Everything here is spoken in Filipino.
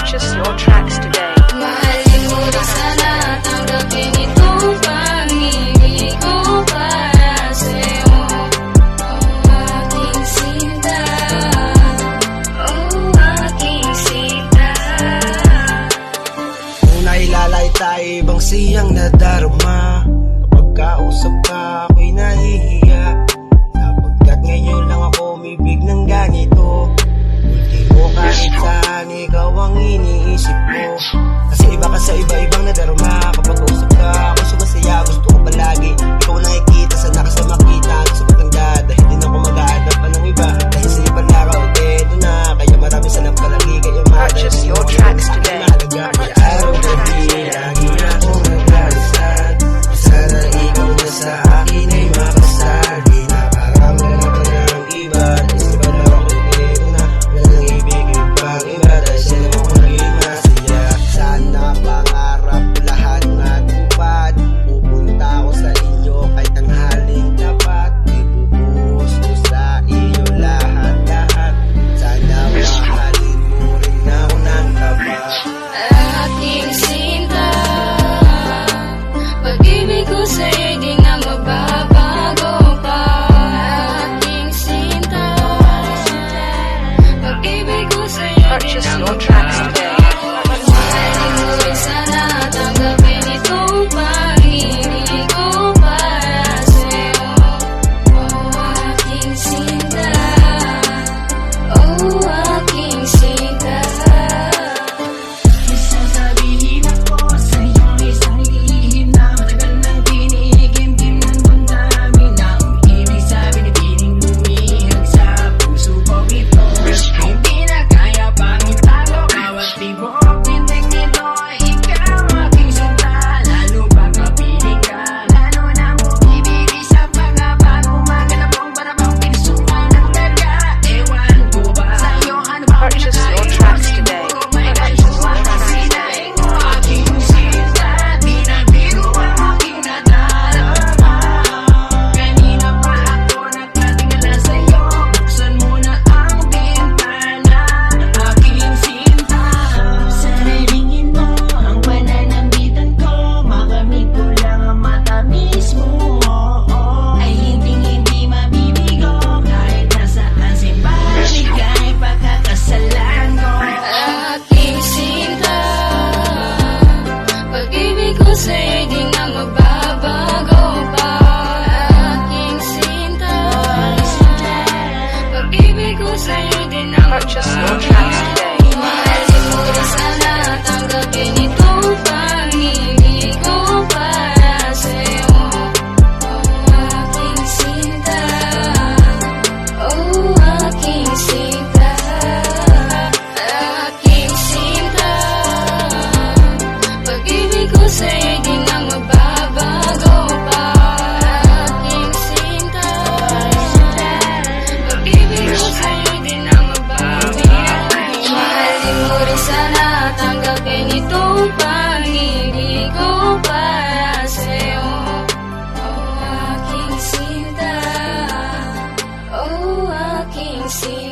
Purchase your tracks today. Mahalin mo rin sana, tanggapin itong pag-ibig ko para sa'yo. Oh, aking sinta. Oh, aking sinta. Kung nailalay tayo, ibang siyang nadarama. Kapag kausap ka, ako'y nahihiya. Sapagkat ngayon lang ako umibig ng ganito. Ultimo kahit saan, ikaw ang iniisip ko. Kasi iba ka sa iba-ibang nadarama. Kapag kausap ka, ako'y sumasaya. Gusto ko palagi, ikaw nakikita. Sana ka sa makita, gusto ko tanda. Dahil din ako mag-aadap pa ng iba. Dahil sa ibang laro, dedo na. Kaya marami salam palagi. Kaya Purchase your tracks today. Kaya araw-gabi, lagi akong nagdadasal. Sana ikaw na sa akin ay makasal. Di na parang wala ka ng iba. Dahil sa iba lang ako dedo na. Wala nang ibig ibang iba. Dahil sa iyo ako naging masaya. Sana pangarap lahat natupad. Pupunta ako sa inyo kahit tanghaling tapat. Ibubuhos ko sa iyo lahat-lahat. Sana mahalin mo rin ako ng tapat. Aking sinta, pag-ibig ko sa'yo'y di na magbabago pa. Aking sinta, pag-ibig ko sa'yo'y di Purchase na your tracks today. mahalin mo rin sana, tanggapin itong pag-ibig ko para sa'yo. Oh, aking sinta. Oh, aking sinta. Sasabihin ako sa'yong isang lihim na matagal nang tinigim-dim ng damdamin na umibig sa binibining lumihag sa puso ko ito. Hindi na kaya pang itago bawat tibok tindig nito. Ikaw aking sinta, lalo pag mapiling ka. Lalo na mo ibigay sa pagkabago maganda pong para bang pinasukan ng karga. Ewan ko ba sa'yo ano ba ang Purchase your pinakain tracks mo? today. May kayuwa sinaing mo aking sinta. Di na biro ang aking nadarama. Kanina pa ako nagkatingala sa'yo. Buksan mo na ang bintana, aking sinta. Sarilingin mo ang pananambitan ko. Makamit ko lang ang matamis mo. Ay hinding-hindi mabibigo kahit nasaan simbahan. Ika'y pagkakasalan ko. Aking sinta, pag-ibig ko sa'yo'y di na magbabago pa. Aking sinta, pag-ibig ko sa'yo'y di na Purchase your magbabago. tracks today. Mahalin mo rin sana, tanggapin itong pag-ibig ko para sa'yo. Oh, aking sinta. Oh, aking sinta. Aking sinta, pag-ibig ko sa'yo'y di na magbabago pa. Aking sinta, pag-ibig ko sa'yo'y di na magbabago. Mahalin mo rin sana, tanggapin itong pag-ibig ko para sa'yo. Oh, aking sinta. Oh, aking sinta.